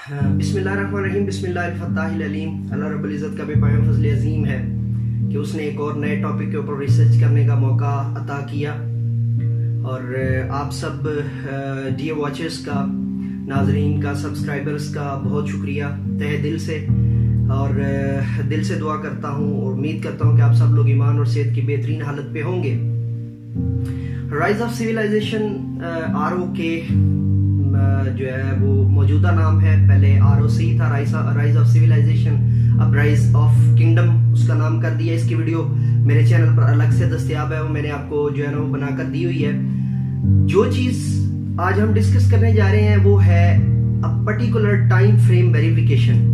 बिस्मिल्लाहिर्रहमानिर्रहीम बिस्मिल्लाहिर्रहमानिर्रहीम। अल्लाह रब्बुल इज़्ज़त का बेपाया फज़ल अज़ीम है कि उसने एक और नए टॉपिक के ऊपर रिसर्च करने का मौका अता किया। और आप सब डियर वॉचर्स का, नाजरीन का, सब्सक्राइबर्स का बहुत शुक्रिया तहे दिल से। और दिल से दुआ करता हूँ और उम्मीद करता हूँ कि आप सब लोग ईमान और सेहत की बेहतरीन हालत पे होंगे। राइज ऑफ सिविलाइजेशन आरओ के जो है वो मौजूदा नाम है। पहले ROC था, राइज ऑफ सिविलाइजेशन, अब राइज ऑफ किंगडम उसका नाम कर दिया। इसकी वीडियो मेरे चैनल पर अलग से दस्तयाब है, वो मैंने आपको जो है ना वो बनाकर दी हुई है। जो चीज़ आज हम डिस्कस करने जा रहे हैं वो है a particular time frame verification.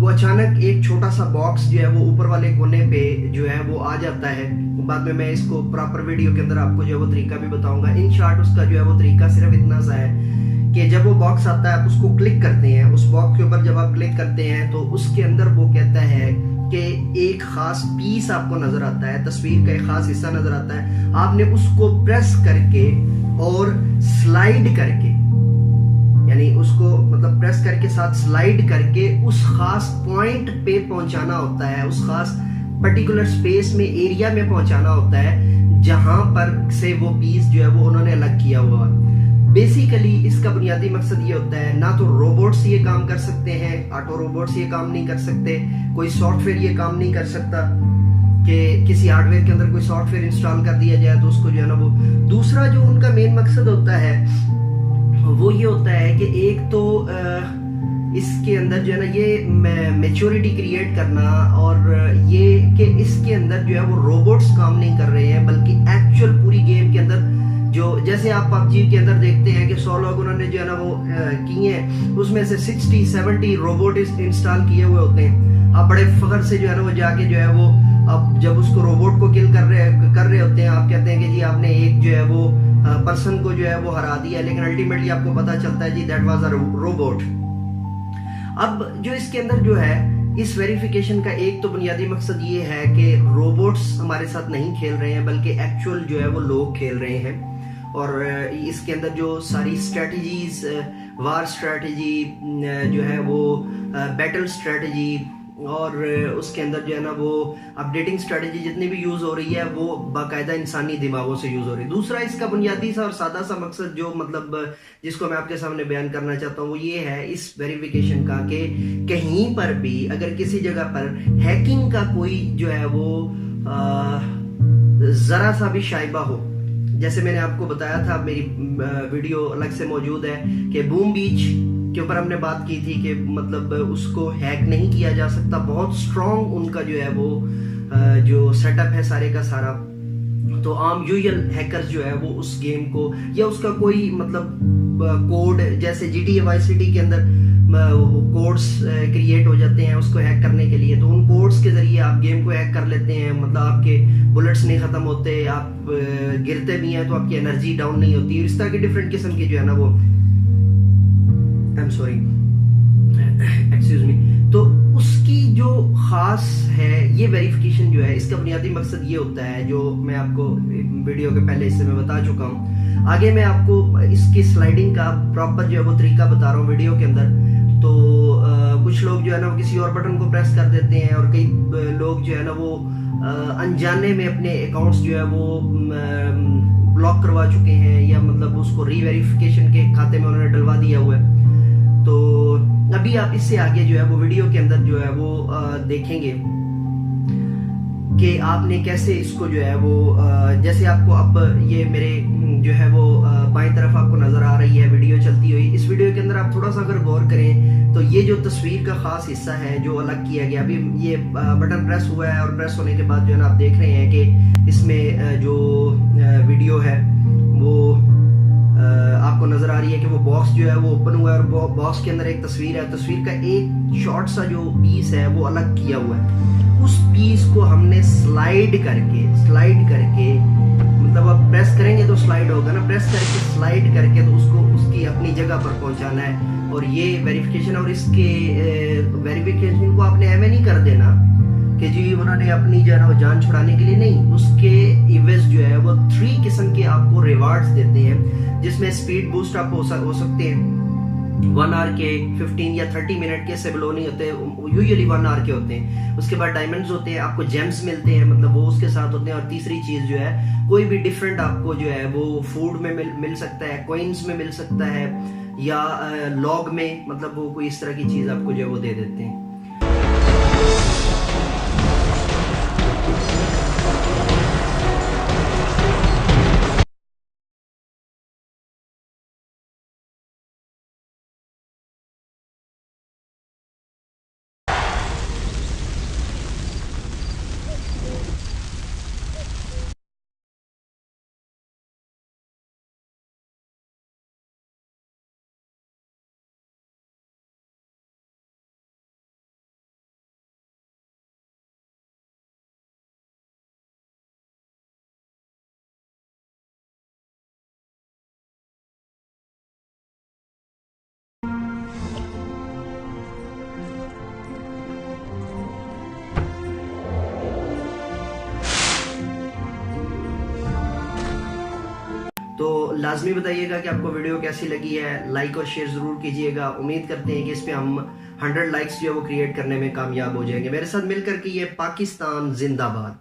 वो अचानक एक छोटा सा बॉक्स जो है वो ऊपर वाले कोने पे जो है वो आ जाता है। बाद में मैं इसको प्रॉपर वीडियो के अंदर आपको जो है वो तरीका भी बताऊंगा। इन शॉर्ट उसका जो है वो तरीका सिर्फ इतना सा है कि जब वो बॉक्स आता है आप उसको क्लिक करते हैं। उस बॉक्स के ऊपर जब आप क्लिक करते हैं तो उसके अंदर वो कहता है कि एक खास पीस आपको नजर आता है, तस्वीर का एक खास हिस्सा नजर आता है। आपने उसको प्रेस करके और स्लाइड करके, यानी उसको मतलब प्रेस करके साथ स्लाइड करके उस खास पॉइंट पे पहुंचाना होता है, उस खास पर्टिकुलर स्पेस में, एरिया में पहुंचाना होता है जहां पर से वो पीस जो है वो उन्होंने अलग किया हुआ। बेसिकली इसका बुनियादी मकसद ये होता है, ना तो रोबोट्स ये काम कर सकते हैं, ऑटो रोबोट्स ये काम नहीं कर सकते, कोई सॉफ्टवेयर ये काम नहीं कर सकता कि किसी हार्डवेयर के अंदर कोई सॉफ्टवेयर इंस्टॉल कर दिया जाए तो उसको जो है ना वो। दूसरा जो उनका मेन मकसद होता है वो ये होता है कि एक तो इसके अंदर जो है ना ये मैच्योरिटी क्रिएट करना, और ये कि इसके अंदर जो है वो रोबोट्स काम नहीं कर रहे हैं बल्कि एक्चुअल पूरी गेम के अंदर जो, जैसे आप PUBG के अंदर देखते हैं कि 100 लोग उन्होंने जो है ना वो किए हैं, उसमें से 60-70 रोबोट इंस्टॉल किए हुए होते हैं। आप बड़े फख्र से जो है ना वो जाके जो है वो अब जब उसको रोबोट को किल कर रहे होते हैं, आप कहते हैं कि जी आपने एक जो है वो पर्सन को जो है वो हरा दिया, लेकिन अल्टीमेटली आपको पता चलता है जी दैट वाज अ रोबोट। अब जो इसके अंदर जो है इस वेरिफिकेशन का एक तो बुनियादी मकसद ये है कि रोबोट्स हमारे साथ नहीं खेल रहे हैं बल्कि एक्चुअल जो है वो लोग खेल रहे हैं। और इसके अंदर जो सारी स्ट्रेटजीज, वार स्ट्रेटजी जो है वो, बैटल स्ट्रेटजी, और उसके अंदर जो है ना वो अपडेटिंग स्ट्रेटजी जितनी भी यूज़ हो रही है वो बाकायदा इंसानी दिमागों से यूज़ हो रही है। दूसरा इसका बुनियादी सा और सादा सा मकसद जो मतलब जिसको मैं आपके सामने बयान करना चाहता हूँ वो ये है इस वेरिफिकेशन का कि कहीं पर भी अगर किसी जगह पर हैकिंग का कोई जो है वो ज़रा सा भी शाइबा हो, जैसे मैंने आपको बताया था, मेरी वीडियो अलग से मौजूद है कि बूम बीच के ऊपर हमने बात की थी कि मतलब उसको हैक नहीं किया जा सकता। बहुत स्ट्रॉन्ग उनका जो है वो जो सेटअप है सारे का सारा। तो आम यूजुअल हैकर्स जो है वो उस गेम को या उसका कोई मतलब कोड, जैसे GTA वाई सिटी के अंदर कोड्स क्रिएट हो जाते हैं उसको हैक करने के लिए, तो उन कोड्स के जरिए आप गेम को हैक कर लेते हैं। मतलब आपके बुलेट्स नहीं खत्म होते, आप गिरते भी हैं तो आपकी एनर्जी डाउन नहीं होती। इस तरह की डिफरेंट किस्म की जो है ना वो, I am sorry, excuse me, तो उसकी जो खास है ये वेरिफिकेशन जो है इसका बुनियादी मकसद ये होता है जो मैं आपको वीडियो के पहले इससे मैं बता चुका हूँ। आगे मैं आपको इसकी स्लाइडिंग का प्रॉपर जो है वो तरीका बता रहा हूँ वीडियो के अंदर। तो कुछ लोग जो है ना वो किसी और बटन को प्रेस कर देते हैं, और कई लोग जो है ना वो अनजाने में अपने अकाउंट्स जो है वो ब्लॉक करवा चुके हैं, या मतलब उसको रीवेरिफिकेशन के खाते में उन्होंने डलवा दिया हुआ है। तो अभी आप इससे आगे जो है वो वीडियो के अंदर जो है वो देखेंगे कि आपने कैसे इसको जो है वो जैसे आपको अब ये मेरे जो है वो बाईं तरफ आपको नजर आ रही है वीडियो चलती हुई। इस वीडियो के अंदर आप थोड़ा सा अगर गौर करें तो ये जो तस्वीर का खास हिस्सा है जो अलग किया गया, अभी ये बटन प्रेस हुआ है और प्रेस होने के बाद जो है ना आप देख रहे हैं कि इसमें जो वीडियो है वो आपको नजर आ रही है कि वो बॉक्स जो है वो ओपन हुआ है और बॉक्स के अंदर एक तस्वीर है। तस्वीर का एक शॉर्ट सा जो पीस है वो अलग किया हुआ है। उस पीस को हमने स्लाइड करके मतलब आप प्रेस करेंगे तो स्लाइड होगा ना, प्रेस करके स्लाइड करके तो उसको उसकी अपनी जगह पर पहुंचाना है। और ये वेरिफिकेशन, और इसके वेरिफिकेशन को आपने ऐसे नहीं कर देना कि जी उन्होंने अपनी जो है ना वो जान छुड़ाने के लिए नहीं, उसके इवेज जो है वो 3 किस्म के आपको रिवार्ड्स देते हैं, जिसमें स्पीड बूस्ट आप हो सकते हैं, 1 आवर के 15 या 30 मिनट के सेबलो नहीं होते, यूजुअली 1 आवर के होते हैं। उसके बाद डायमंड्स होते हैं, आपको जेम्स मिलते हैं, मतलब वो उसके साथ होते हैं। और तीसरी चीज़ जो है, कोई भी डिफरेंट आपको जो है वो फूड में मिल सकता है, कॉइन्स में मिल सकता है, या लॉग में, मतलब वो कोई इस तरह की चीज़ आपको जो है वो दे देते हैं। तो लाजमी बताइएगा कि आपको वीडियो कैसी लगी है, लाइक और शेयर ज़रूर कीजिएगा। उम्मीद करते हैं कि इस पे हम 100 लाइक्स जो है वो क्रिएट करने में कामयाब हो जाएंगे। मेरे साथ मिलकर के ये पाकिस्तान जिंदाबाद।